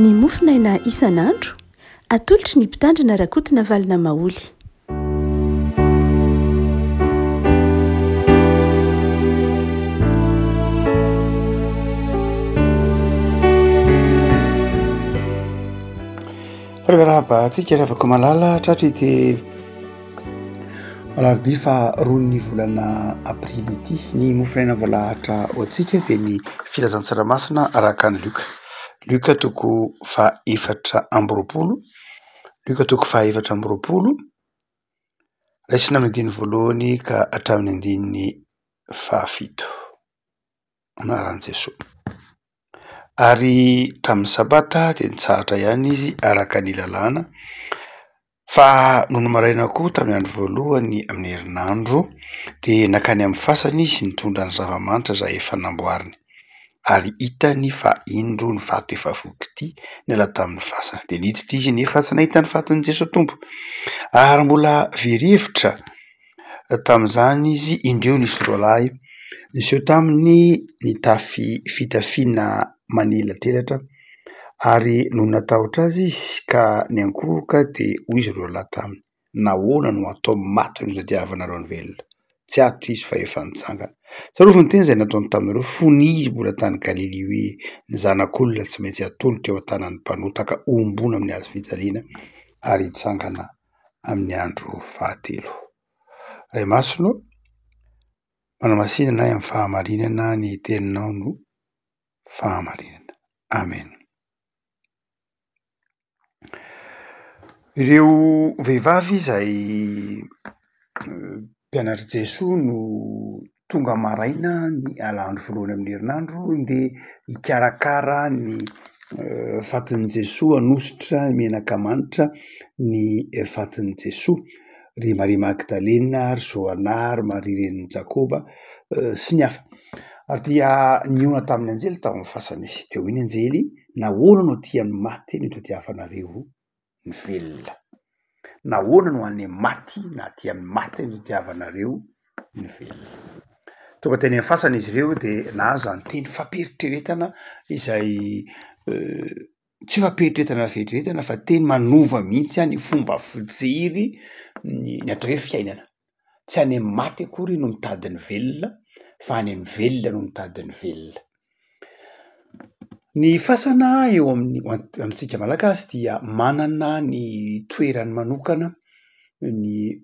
ny mofinaina isan'andro atolotry ny mpitandrina rakotina valina maoly. Raha antsika rehefa malala tratry dia alarobia fa roa volana aprily ity ny mofinaina voalahatra ho antsika dia ny filazan-tsaramasinà araka ny Luka toko faha efatra amby roapolo, raisina amin'ny andininy voalohany ka hatramin'ny andininy fahafito anaran'i Jesosy. Ary tamin'ny sabata dia nitsahatra ihany izy araka ny lalàna fa nono maraina koa tamin'ny andro voalohany amin'ny herinandro dia nakany amin'ny fasana izy nitondra ny zava-manitra izay efa namboariny ary hitany fa indro ny vato efa voky ity niala tamin'ny fasana dia niditra izy nefa tsy nahita ny fatin'i Jesosy Tompo ary mbola very hevitra tamin'izany izy indreo nisy roa lahy niseho taminy nitafy fitafiana manelatrelatra ary no natahotra azy izy ka niankoroka dia hoy izy roa lahy taminy: nahoana no atao maty no tadiavanareo ny velona? Tsy ato izy fa efa nitsangana. Tsarovy ny teny izay nataony taminareo fony izy mbola tany Galily hoe ny zanak'olona tsy maintsy atolotra eo an-tanan'ny mpanotaka ombona amin'ny hazofijaliana ary hitsangana amin'ny andro fahatelo. Ray masonao, manamasinana ahy amin'ny fahamarinana ny teninao no fahamarinana. Amen. Ireo vehivavy izay mpianatra Jesosy no tonga maraina ny alandro voalohany amin'ny herinandro dia hikarakara ny fatin'i Jesosy, hanositra menaka manitra ny fatin'i Jesosy. Ry Maria Magdalena, ry Joanna, ry Maria reniny Jakoba sy ny hafa. Ary dia niona tamin'ny anjely tamin'ny fasana izy. Dia hoy ny anjely: nahoana no tian'ny maty no tadiavanareo ny velona? Nahoana no any maty na tian'ny maty no tadiavanareo ny velona? Tonga teny amin'ny fasana izy ireo dia nahazo teny fampieritreretana izay tsy fampieritetana veritreretana fa teny manova mihitsy ny fomba fijery ny atao hoe fiainana. Tsy any amin'ny maty akory no mitady ny velona fa any amin'ny velona no mitady ny velona. Ny fasana eo amintsika malagasy dia manana ny toerany manokana, ny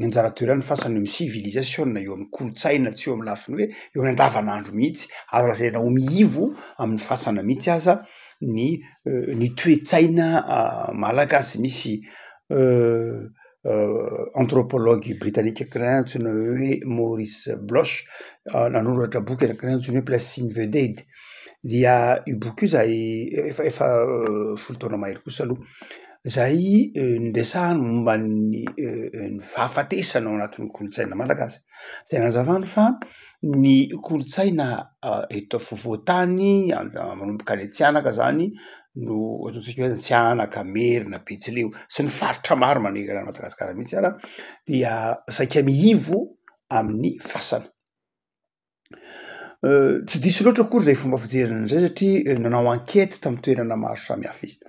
anjara toerany fasana amin'ny civilisation, eo amin'ny kolotsaina, tsy eo amin'ny lafiny hoe eo amin'ny andavanandro mihitsy. Azo lazaina ho miivo amin'ny fasana mihitsy aza ny toe-tsaina malagasy. Nisy anthropologue britannique anankiray antsoina hoe Maurice Bloch nanoratra boky anankiray antsoina hoe Place in the Dead. Dia io boky io izay efa folo taona mahery kosa aloha, izay niresahany momba ny fahafatesana ao anatin'ny kolotsaina malagasy. Izay nazavany fa ny kolotsaina eto afovoan-tany manomboka any Antsianaka zany no ataontsika hoe Antsianaka, Merina, Betsileo sy ny faritra maro manerana an'i Madagasikara mihitsy ara, dia saika miivo amin'ny fasana. Tsy diso loatra akory izay fomba fijeriny izay satria nanao enquête tamin'ny toerana maro samihafa izy.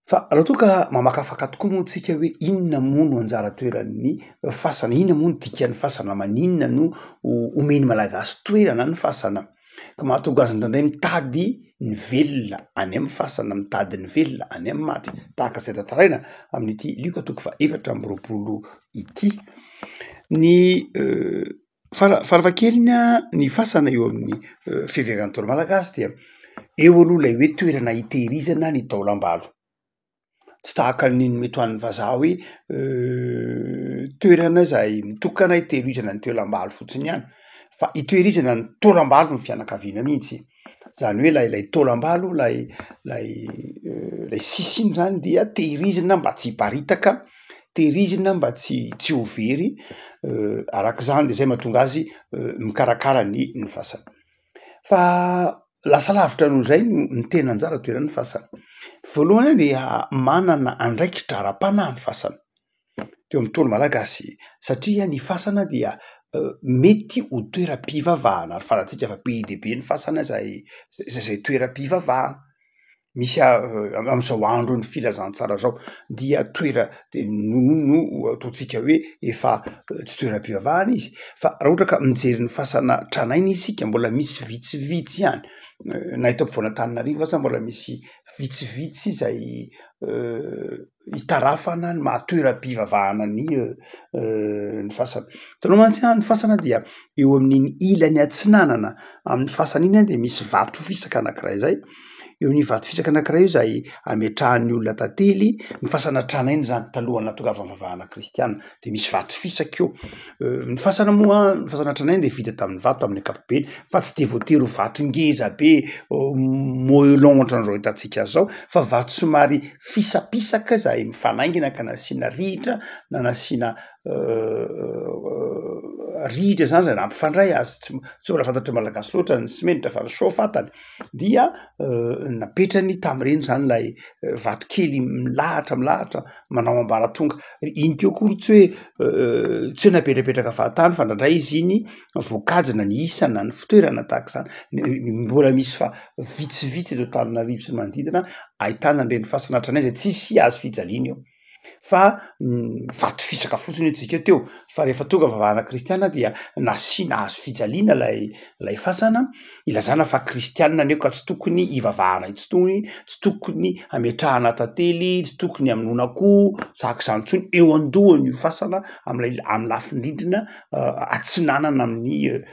Fa raha toa ka mamakafaka tokoa moa tsika hoe inona moa no anjara toeran'ny fasana, inona moa no dikan'ny fasana, maninona no omeny malagasy toerana ny fasana, ka mahatonga azy indraindray mitady ny velona any amin'ny fasana, mitady ny velona any amin'ny maty, tahaka izay tantaraina amin'ity Luka toko faha efatra amby roapolo ity. Ny farafahakeliny ny fasana eo amin'ny fivegan'ny taona malagasy dia eo aloha ilay hoe toerana hitehirizana ny taolam-balo. Tsy tahaka ny mety ho an'ny vazaha hoe toerana izay mitokana hitehirizana ny taolam-balo fotsiny ihany, fa hitehirizana ny taolam-balo ny fianakaviana mihitsy. Zany hoe lay taolam-balo, lay sisiny zany dia tehirizina mba tsy hiparitaka, tehirizina mba tsy ho very, arak'izany dia zay mahatonga azy mikarakara ny fasana. Fa lasa lavitra noho izay ny tena anjara toeran'ny fasana. Voalohany dia manana andraikitra ara-panahy ny fasana teo amin'ny tolo malagasy satria ny fasana dia mety ho toeram-pivavahana. Ary falatsika fa be dia be ny fasana izay toeram-pivavahana. misy am'izao andro ny filazantsara zao dia toera de no ataotsika hoe efa tsy toeram-pivavahana izy fa raha ohatra ka mijery ny fasana tranainy isika mbola misy vitsivitsy ihany na eto ampovoan'Antananarivo aza mbola misy vitsivitsy izay hitarafana ny maha-toeram-pivavahana ny fasana. Hitanao mantsy ny fasana dia eo amin'iny ilany atsinanana amin'ny fasana iny de misy vato fisaka anankiray zay. Eo amin'io vato fisaka anankiray io zay ametrahan'ny olona tantely ny fasana tranainy zany talohan'ny nahatongavana fivavahana kristiana de misy vato fisaka eo. Ny fasana moa ny fasana tranainy de vita tamin'ny vato amin'ny ankapobeny fa tsy de voatery vato ngeza be moellon ohatran'izao hitantsika zao fa vato somary fisapisaka zay mifanaingina ka nasiana rihitra na nasiana rihitra zany zay nampifandray azy tsy mbola fantatry malagasy loatra ny simenitra fa so fatany dia napetrany tam'ireny zany lay vato kely milahatra manao ambaratonga iny keo kory tsy hoe tsy hoe napetrapetraka fahatany fa ndraindray izy iny voakajina ny isana ny fitoerana tahaka zany mbola misy fa vitsivitsy eto Antananarivo sy ny manodidina ahitana an'ireny fasana tranainy zay tsisy azo fijaliana eo fa vato fisaka fotsiny etsika teo fa rehefa tonga vavahana kristiana dia nasiana azo fijaliana lay fasana ilazana fa kristiana aneo ka tsy tokony ivavahana tsy tokony ametrahana tantely tsy tokony amonoana akoho zak'izany ntsony eo andohany io fasana amin'ny lafiny rindrina atsinanana amin'ny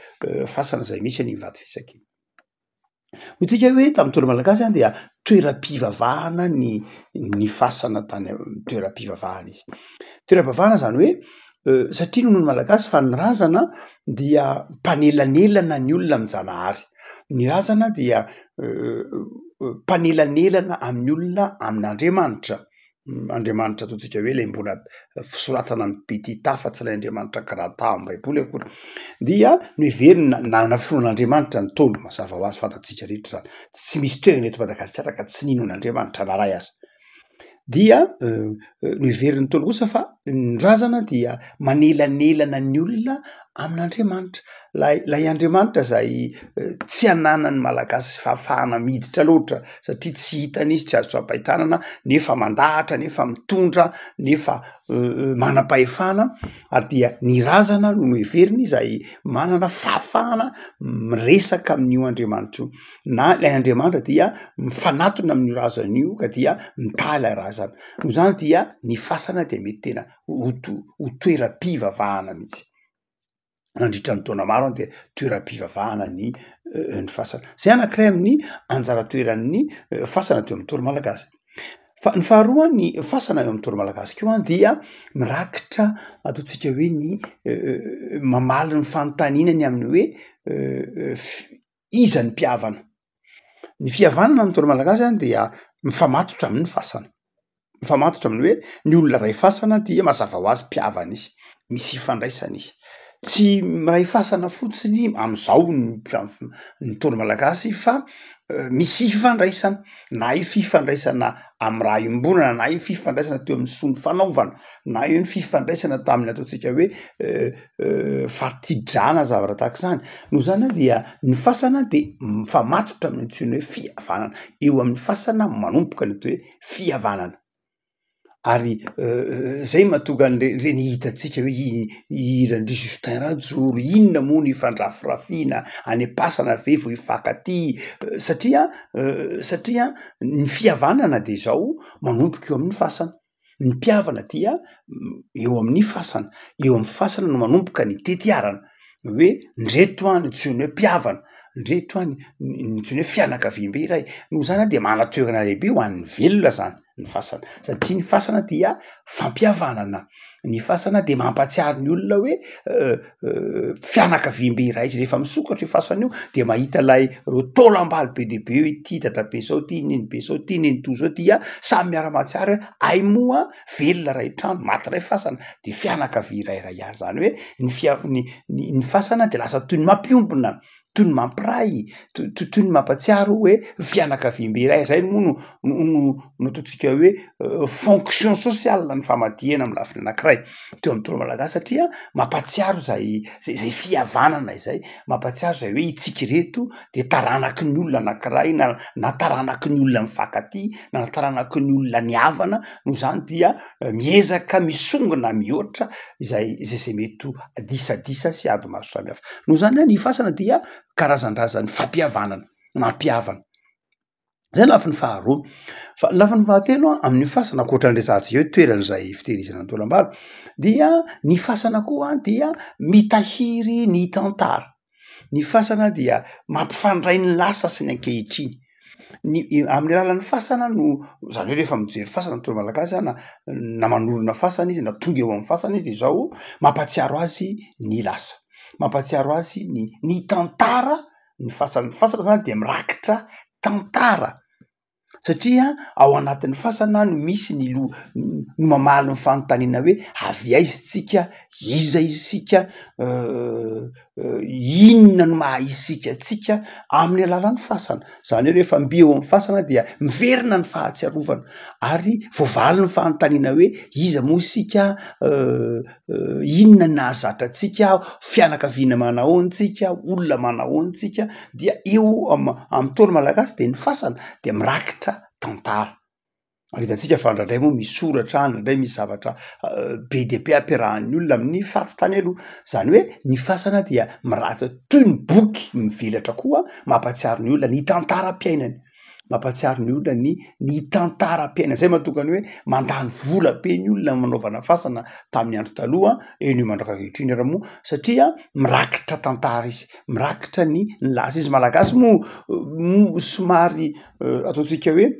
fasana zay misy an'iny vato fisaka iny. Mitsika hoe tamin'ny toro malagasy any dia toeram-pivavahana ny fasana tany toeram-pivavahana izy. Toeram-pivavahana zany hoe satria nohon'ny malagasy fa ny razana dia mpanelanelana ny olona mijanahary. Ny razana dia mpanelanelana amin'ny olona amin'Andriamanitra. Andriamanitra ataotsika hoe lay mbola fisoratana amin'ny betita fa tsy lay Andriamanitra karata amin'ny baiboly akory dia no heverina nafinoan'Andriamanitra ny tolo mazava ho azy fantatsika rehetra zany tsy misy toerana eto Madagasikara ka tsy ninon'Andriamanitra naray azy dia no heveriny tolo kosa fa ny razana dia manelanelana ny olona amin'Andriamanitra lay Andriamanitra zay tsy ananany malagasy fahafahana miditra loatra satria tsy hitany izy tsy azo ampahitanana nefa mandahatra nefa mitondra nefa manam-pahefana ary dia ny razana no heveriny izay manana fahafahana miresaka amin'io Andriamanitra io na lay Andriamanitra dia mifanatona amin'io razana io ka dia mitahy lay razana noho zany dia ny fasana dia mety tena ho toeram-pivavahana mihitsy. Nandritra ny taona maro dia toeram-pivavahana ny fasana. Zay anankiray amin'ny anjara toeran'ny fasana teo amin'ny toro malagasy. Fa ny faharoa ny fasana eo amin'ny toro malagasy koa dia mirakitra ataotsika hoe ny mamaly ny fanontanianany amin'ny hoe iza ny mpihavana. Ny fihavanana amin'ny toro malagasy dia mifamatotra amin'ny fasana. Mifamatotra amin'ny hoe ny olona ray fasana dia mazava ho azy mpihavana izy. Misy ifandraisana izy. Tsy ray fasana fotsiny am'izao ny toro malagasy fa misy fifandraisana na io fifandraisana amin'ny raha iombonana na io fifandraisana teo amin'ny sony fanaovana na io ny fifandraisana tamin'ny ataotsika hoe fatidrana zavatra tahaka izany noho zany dia ny fasana dia mifamatotra amin'ny antsoina hoe fihavanana eo amin'ny fasana manomboka ny atao hoe fihavanana ary zay mahatonga reny hitantsika hoe irandry Justin Rajoro inona moa ny fandrafirafiana any am-pasana ve vao hifankaty satria ny fihavanana dia zao manomboka eo amin'ny fasana. Ny mpihavana dia eo amin'ny fasana. Eo amin'ny fasana no manomboka ny tetiarana hoe ndreto any antsoina hoe mpihavana ndreto any antsoina hoe fianakaviam-be iray noho zany dia manatoerana lehibe ho an'ny velona zany ny fasana satria ny fasana dia fampihavanana. Ny fasana dia mampatsiary ny olona hoe fianakaviam-be iray izy rehefa misokatra io fasana io dia mahita lay taolam-baly be dia be hoe ity dadabe zao ty neninbe zao ty nenitoy zao dia samy miara-mahatsiary hoe ay moa velona ray trano maty ray fasana dia fianakavia irairay ihany zany hoe ny fasana dia lasa toy ny mampiombona toy ny mampiray toy ny mampatsiaro hoe fianakaviam-be iray zay moa no ataontsika hoe fonction sociale ny famadihana amy lafiny anankiray teo amy toro malagasy satria mampatsiaro zay fihavanana izay mampatsiaro zay hoe itsika reto de taranaky ny olona anankiray na taranaky ny olona mifankaty na taranaky ny olona niavana no zany dia miezaka misongona mihoatra izay mety ho disadisa sy ady maro samihafa no zany ny fasana dia karazan-drazany fampihavanana mampihavana zay lafiny faharoa fa lafiny fahatelo amin'ny fasana ankoatran'resantsika hoe toeran'izay fitehirizana ntolam-balo dia ny fasana koa dia mitahiry ny tantara ny fasana dia mampifandray ny lasa sy ny ankehitriny amin'ny alalan'ny fasana no zany hoe rehefa mijery fasana ny toro malagasy na manorona fasana izy na tonga eo amin'ny fasana izy de zao mampatsiaro azy ny lasa mampatsiaro azy ny tantara ny fasana zany de mirakitra tantara satria ao anatin'ny fasana no misy no mamaly ny fanontaniana hoe avy aiza tsika iza isika inona no maha isika tsika amin'ny alalan'ny fasana zany hoe rehefa mbi eo amin'ny fasana dia miverina ny fahatsiarovana ary voavaly ny fanontaniana hoe iza moa isika inona nahazatra tsika fianakaviana manahoantsika olona manahoantsika dia eo amy toro malagasy de ny fasana de mirakitra tantara ary hitantsika fa ndraindray moa misoratra ndraindray misy zavatra be de be ampiarahan'ny olona amin'ny faty-tany aloha zany hoe ny fasana dia miratra toy ny boky mivelatra koa mampatsiaro ny olona ny tantaram-piainany mampatsiaro ny olona ny tantaram-piainany zay mahatokany hoe mandany vola be ny olona manaovana fasana tamin'ny andro taloha eny mandrakakehitry raha moa satria mirakitra tantara izy mirakitra ny lasa izy malagasy moa somary ataontsika hoe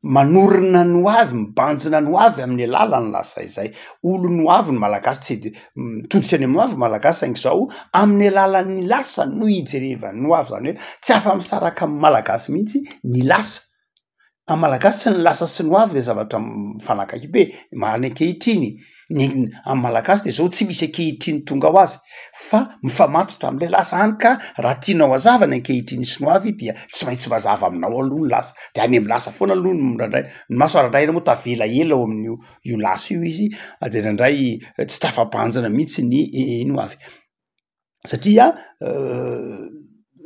manorina ny hoavy mibanjina ny hoavy amin'ny alalany lasa izay olo ny hoavy ny malagasy tsy de mitoditra any amin'ny hoavy malagasy saingy zao amin'ny alalan'ny lasa no ijerevany ny hoavy zany hoe tsy afa-misaraka amin'ny malagasy mihitsy ny lasa amin'ny malagasy sy ny lasa sy ny hoavy de zavatra mifanakaiky be mariny ankehitriny amin'ny malagasy de zao tsy misy ankehitriny tonga ho azy fa mifamatotra am'le lasa any ka raha tianao hazavana ankehitriny sy ny hoavy dia tsy maintsy mazava aminao aloha ny lasa de any amin'ny lasa foana aloha ny ndraindray ny maso ndraindray moa tavela ela ao amin'ny io lasa io izy de ndraindray tsy tafabanjana mihitsy ny hoavy satria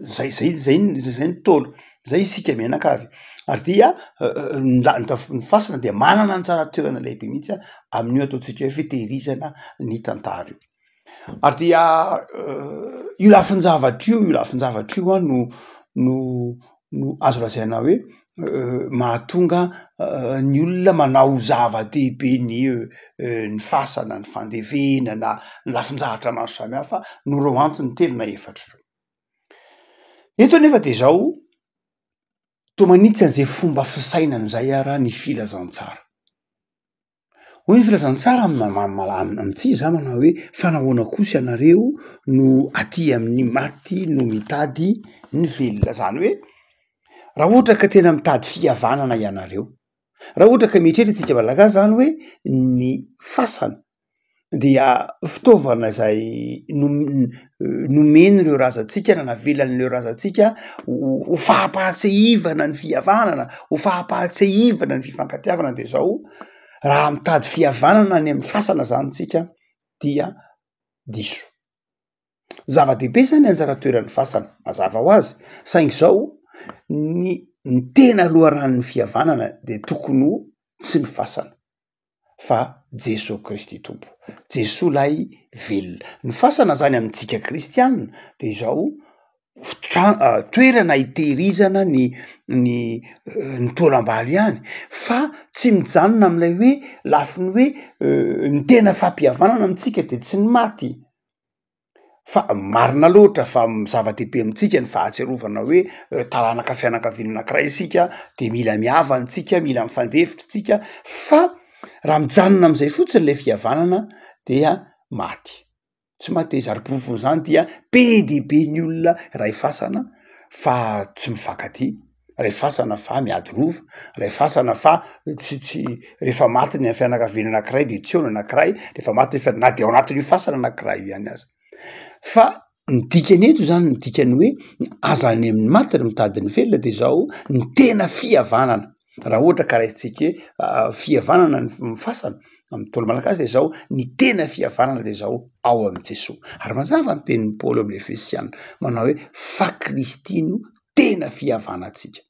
zay ny tolo zay isika mianakavy ary dia ny fasana dia manana anjara toerana lehibe mihitsy amin'io ataontsika hoe fitehirizana ny tantara io ary dia io lafin-javatra io no azo lazaina hoe mahatonga ny olona manao zava-dehibe ny fasana ny fandevenana ny lafin-javatra maro samihafa no reo antony telo na efatra eto nefa de zao to manitsy an'izay fomba fisainany zay ara ny filazantsara hoy ny filazantsara amitsy za manao hoe fanahoana kosa ianareo no aty amin'ny maty no mitady ny velona zany hoe raha ohatra ka tena mitady fihavanana ianareo raha ohatra ka mieritreritra tsika malagasy zany hoe ny fasana dia fitaovana zay nomeny reo razantsika na navelan'ireo razantsika ho fahapahatsehivana ny fihavanana ho fahapahatsehivana ny fifankatiavana de zao raha mitady fihavanana any amin'ny fasana zany tsika dia diso zava-dehibe zany anjara toeran'ny fasana mazava ho azy saingy zao ny tena aloharan'ny fihavanana de tokony ho tsy ny fasana fa Jesosy Kristy tompo Jesosy lay velona ny fasana zany amintsika kristianina de zao toerana hitehirizana ny tolam-balo ihany fa tsy mijanona am'ilay hoe lafiny hoe ny tena fampihavanana amintsika de tsy ny maty fa marina loatra fa zava-dehibe amintsika ny fahatsiarovana hoe taranaka fianakaviana anankiray isika de mila mihavantsika mila mifandefitra tsika fa raha mijanona am'izay fotsiny le fihavanana dia maty tsy mateza ary porofony zany dia be dehibe ny olona ray fasana fa tsy mifankaty ray fasana fa miady rova ray fasana fa tsy rehefa maty ny fianakaviana anankiray de tsy eo ny anankiray rehefa maty na de ao anatin'io fasana anankiray io ihany aza fa ny dikany eto zany ny dikany hoe aza any amin'ny maty ny mitady ny velona de zao ny tena fihavanana raha ohatra karaintsika hoe fihavanana ny mifasana amin'ny tolo malagasy de zao ny tena fihavanana de zao ao am' Jesosy ary mazava ny tenin'ny Paoly amin'ny Efesiana manao hoe fa Kristy no tena fihavanantsika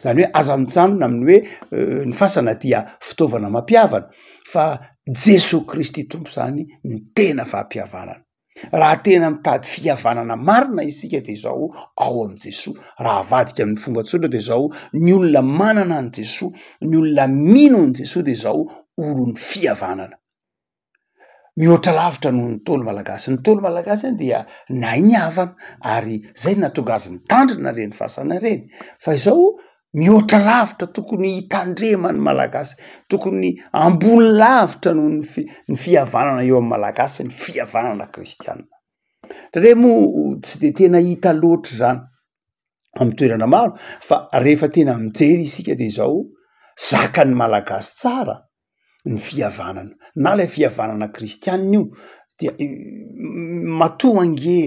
zany hoe aza mijanona amin'ny hoe ny fasana dia fitaovana mampihavana fa Jesosy Kristy tompo zany ny tena fampihavanana raha tena mitady fihavanana marina isika de zao ao am' Jesosy raha avadika amin'ny fomba tsotra de zao ny olona manana an' Jesosy ny olona mino an' Jesosy de zao olon'ny fihavanana mihoatra lavitra noho ny tolo malagasy ny tolo malagasy any dia nahay ny havana ary zay natonga azy nitandrina reny fasana reny fa izao mihoatra lavitra tokony hitandremany malagasy tokony ambony lavitra noho ny fihavanana eo amin'ny malagasy ny fihavanana kristianina satria moa tsy de tena hita loatra zany amin'ny toerana maro fa rehefa tena mijery isika de zao zakan'ny malagasy tsara ny fihavanana na lay fihavanana kristianina io dia matoa ange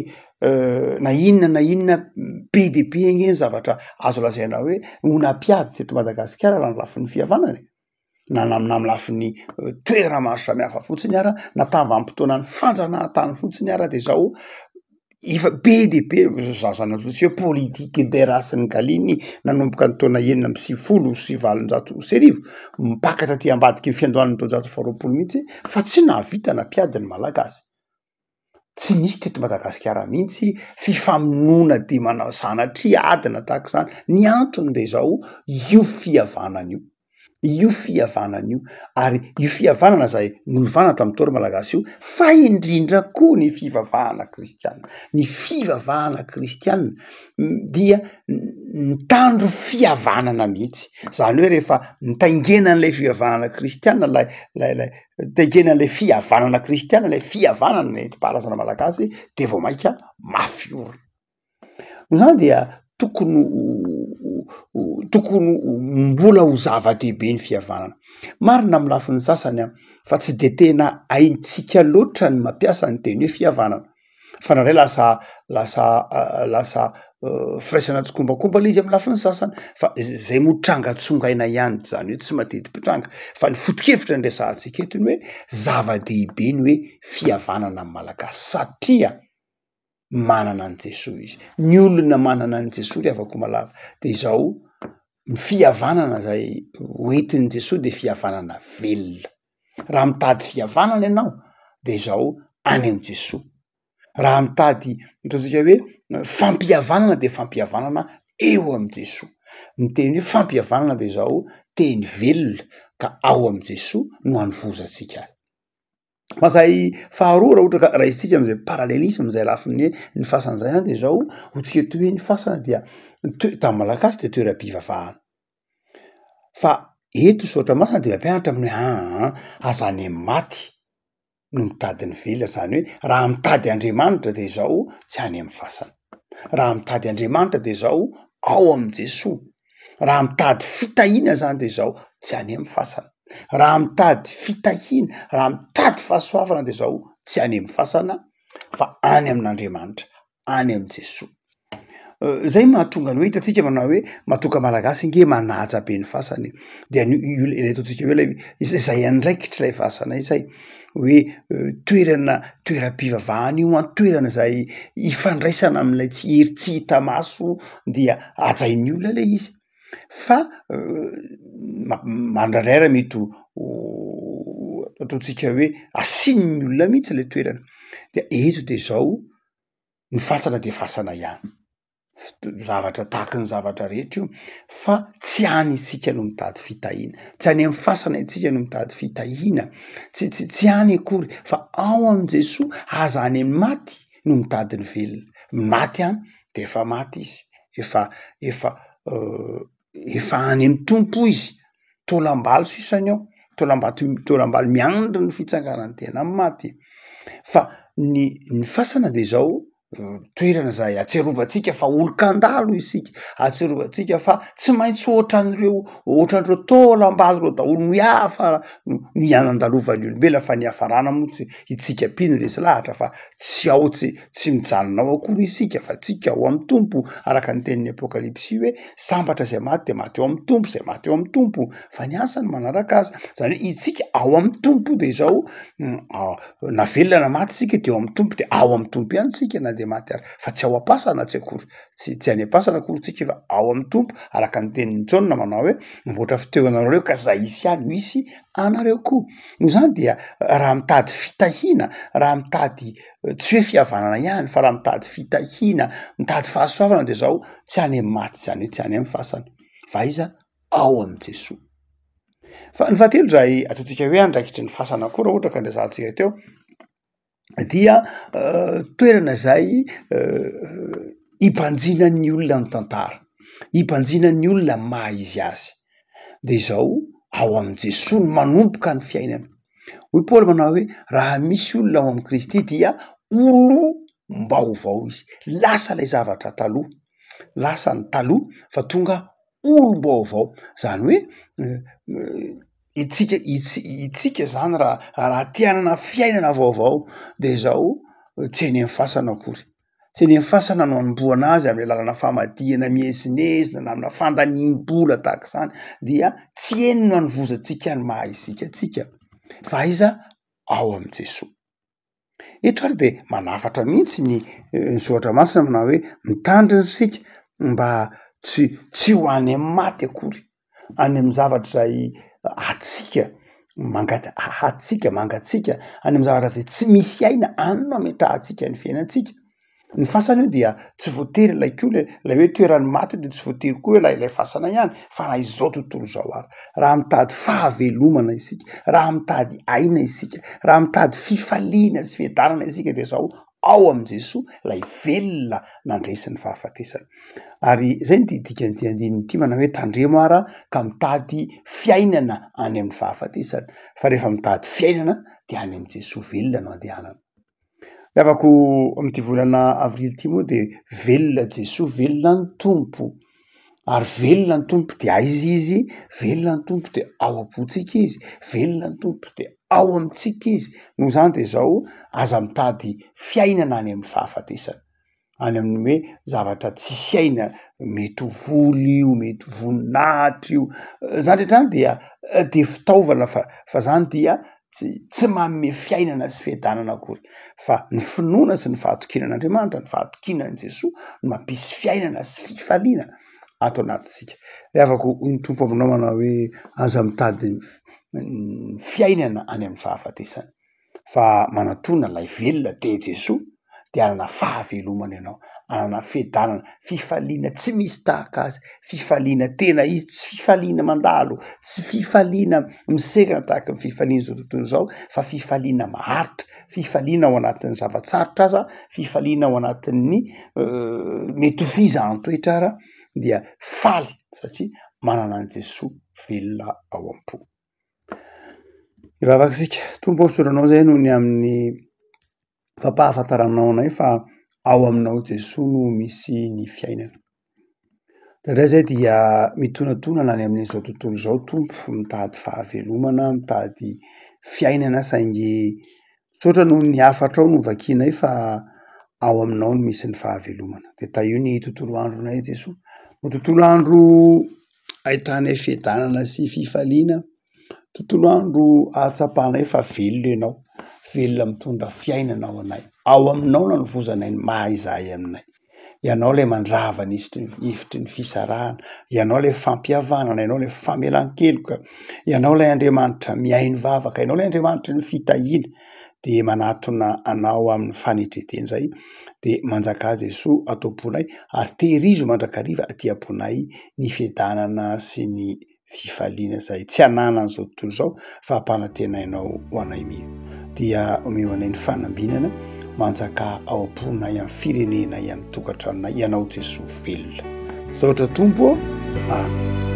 na inona be de be enge ny zavatra azo lazaina hoe onam-piady teto Madagasikara raha ny lafin'ny fihavanana na amin'ny lafin'ny toera maro samihafa fotsiny ara na tavam-potoanan'ny fanjanahantany fotsiny ara de zao efa be de be zazana hoe politique de race-ny Galiny nanomboka ny taona 1970 sy 1980 mipakatra ty ambadiky ny fiandohan'ny 1920 mihitsy fa tsy nahavita nampiady ny malagasy tsy nisy teto Madagasikara mihitsy fifamonoana de manao sanatria adina tahaka zany ny antony de zao io fihavanana io fihavanana io ary io fihavanana zay novana tamin'ny toro malagasy io fa indrindra koa ny fivavahana kristianina ny fivavahana kristianina dia mitandro fihavanana mihitsy zany hoe rehefa mitaingenan'lay fivavahana kristianina lay taingenan'lay fihavanana kristianina lay fihavanana nentim-paharazana malagasy de vao mainka mafy orona no zany dia tokony mbola ho zava-dehibe ny fihavanana marina amin'ny lafin'ny sasany fa tsy de tena haintsika loatra ny mampiasa ny teny hoe fihavanana fa naray lasa firaisana tsikombakomba le izy amin'ny lafin'ny sasany fa zay motrangatsongaina ihany zany hoe tsy mateti-pitranga fa ny foto-kevitra ny resahantsika eto ny hoe zava-dehibe ny hoe fihavanana amin'ny malagasy satria manana an' Jesosy izy ny olona manana an' Jesosy afaka malava de izao ny fihavanana zay hoentin'i Jesosy de fihavanana velona raha mitady fihavanana ianao de zao any am' Jesosy raha mitady ataontsika hoe fampihavanana de fampihavanana eo am' Jesosy miteny hoe fampihavanana de zao teny velona ka ao am' Jesosy no hanovozatsika mazay faharoa raha ohatra ka raisitsika am'izay paralelisme zay lafiny ny fasana zay any de zao hotsika toy hoe ny fasana dia tamin'ny malagasy de toeram-pivavahana fa eto saotra masina de mampianatra amin'ny hoe aza any amin'ny maty no mitady ny velona zany hoe raha mitady Andriamanitra de zao tsy any amin'ny fasana raha mitady Andriamanitra de zao ao am' Jesosy raha mitady fitahina zany de zao tsy any amin'ny fasana raha mitady fitahina raha mitady fahasoavana de zao tsy any amin'ny fasana fa any amin'Andriamanitra any am' Jesosy zay mahatonga ny hoe hitatsika manao hoe matoka malagasy nge manaja be ny fasana de ilay ataontsika hoe lay izay andraikitra lay fasana izay hoe toeram-pivavahana io toerana zay ifandraisana amin'ilay tsy hery tsy hita maso dia ajain'ny olona lay izy fa mandrarayra mety ataontsika hoe asian'ny olona mihitsy le toerana de eto de zao ny fasana de fasana ihany zavatra tahaka ny zavatra rehetra io fa tsy any isika no mitady fitahina tsy any amin'ny fasana itsika no mitady fitahina tsy any akory fa ao am' Jesosy aza any amin'ny maty no mitady ny velona maty any de efa maty izy efa any amin'ny tompo izy tolam-balo sisany ao tolam-balo miandro ny fitsanganany tena amin'ny maty fa ny fasana de zao toerana zay atserovantsika fa olon-kandalo isika, atserovantsika fa tsy maintsy ohatran'ireo taolam-baly reo daholo miafa ny ianandalovany olombelona fa ny hafarana moa tsy itsika pino resy lahatra fa tsy mijanona ao akory isika fa tsika ao amin'ny tompo araka ny tenin'ny apokalipsy hoe sambatra zay maty de maty eo amin'ny tompo, zay maty eo amin'ny tompo fa ny asany manaraka azy. Zany hoe itsika ao amin'ny tompo de zao na velona na maty tsika de ao amin'ny tompo de ao amin'ny tompo ihany tsika na de maty ary fa tsy ao am-pasana tsy akory tsy any am-pasana akory tsika fa ao amin'ny tompo araka ny tenin'ny Jaona manao hoe mboatra fiteoanareo ka zay isy ihany misy anareo koa. No zany dia raha mitady fitahina, raha mitady tsy hoe fihavanana ihany fa raha mitady fitahina, mitady fahasoavana de zao tsy any amin'ny maty zany hoe tsy any amin'ny fasana fa aiza ao amin'ny Jesoa. Fa ny fahatelo zay ataontsika hoe andraikitry ny fasana koa raha ohatra ka andrazahantsika teo dia toerana zay hibanjinan'ny olona ny tantara, hibanjinan'ny olona maha izy azy de zao ao amin'ny Jesoa no manomboka ny fiainana. Hoy Paoly manao hoe raha misy olona ao amin'ny Kristy dia olom-baovao izy, lasa lay zavatra taloha, lasa ny taloha fa tonga olom-baovao. Zany hoe itsika zany raha tianana fiainana vaovao de zao tsy eny amin'ny fasana akory, tsy eny amin'ny fasana no anomboana azy amin'ny lalana famadihana mihezinezina na amina fandanimbola tahaka izany dia tsy eny no anovozantsika ny maha isika tsika fa aiza ao amin'ny Jesoa. Eto ary de manafatra mihitsy ny soratra masina manao hoe mitandrina isika mba tsy ho any amin'ny maty akory, any amin'ny zavatra zay hatsika mangatsika, any amin'ny zavatra zay tsy misy aina any no ametrahantsika ny fiainantsika. Ny fasana io dia tsy voatery ilay koa lay hoe toeran'ny maty de tsy voatery koa ilay fasana ihany fa na izao tontolo zao ary raha mitady fahavelomana isika, raha mitady aina isika, raha mitady fifaliana sy fiadanana isika de zao ao amin'ny Jesoa lay velona nandresy ny fahafatesana. Ary zay ny didikany ty andininy ty manao hoe tandremo ara ka mitady fiainana any amin'ny fahafatesana fa rehefa mitady fiainana de any amin'ny Jesoa velona no andehanana. Avako am'ty volana avrily ty moa de velona Jesoa, velona ny tompo ary velona ny tompo de aiza izy, velona ny tompo de ao am-potsika izy, velona ny tompo de ao amintsika izy. Noho zany de zao aza mitady fiainana any amin'ny fahafatesana, any amin'ny hoe zavatra tsy fiaina, mety ho voly io, mety voninahitra io, zany rehetrany dia de fitaovana fa zany dia tsy manome fiainana sy fiadanana akory fa ny finoana sy ny fahatokinan'Andriamanitra, ny fahatokinan'i Jesoa no mampisy fiainana sy fifaliana ato anatintsika. Afaka hoy ny tompo aminao manao hoe aza mitady fiainana any amin'ny fahafatesana fa manatona lay velona te Jesoa de anana fahavelomana ianao, anana fiadanana, fifaliana tsy misy tahaka azy, fifaliana tena izy, tsy fifaliana mandalo, tsy fifaliana misekana tahaka ny fifaliana zao tontolo zao fa fifaliana maharitra, fifaliana ao anatin'ny zavatsarotra aza, fifaliana ao anatin'ny mety hofiza antoetra ara dia faly satria manana an' Jesoa velona ao am-po. Ivavaka sika, tompo ampisoranao zay noho ny amin'ny fampahafantaranao anay fa ao aminao Jesoa no misy ny fiainana. Indray zay dia mitonatona any amin'izao tontolo zao tompo, mitady fahavelomana, mitady fiainana saingy sotra noho ny afatra ao no vakinay fa ao aminao no misy ny fahavelomana. De taio ny tontolo andronay Jesoa, no tontolo andro ahitanay fiadanana sy fifaliana, tontolo andro ahatsapanay fa velona ianao, velona mitondra fiainana ao anay. Ao aminao no anovozanay ny maha izay aminay. Ianao lay mandrava ny hevitry ny fisarahana, ianao lay fampihavanana, ianao lay famelan-keloka, ianao lay Andriamanitra miaino vavaka, ianao lay Andriamanitra ny fitahiana de manatona anao amin'ny fanetreteny zay de manjaka Jesoa atao am-ponay ary tehirizo mandrakariva aty am-ponay ny fiadanana sy ny fifaliana zay tsy ananan'izao tontolo zao fa ampanantenainao ho anay mia. Dia omeo anay ny fanambinana manjaka ao am-ponay amin'ny firenenay amin'ny tokantranonay ianao Jesoa velona. Saotra tompo, amen.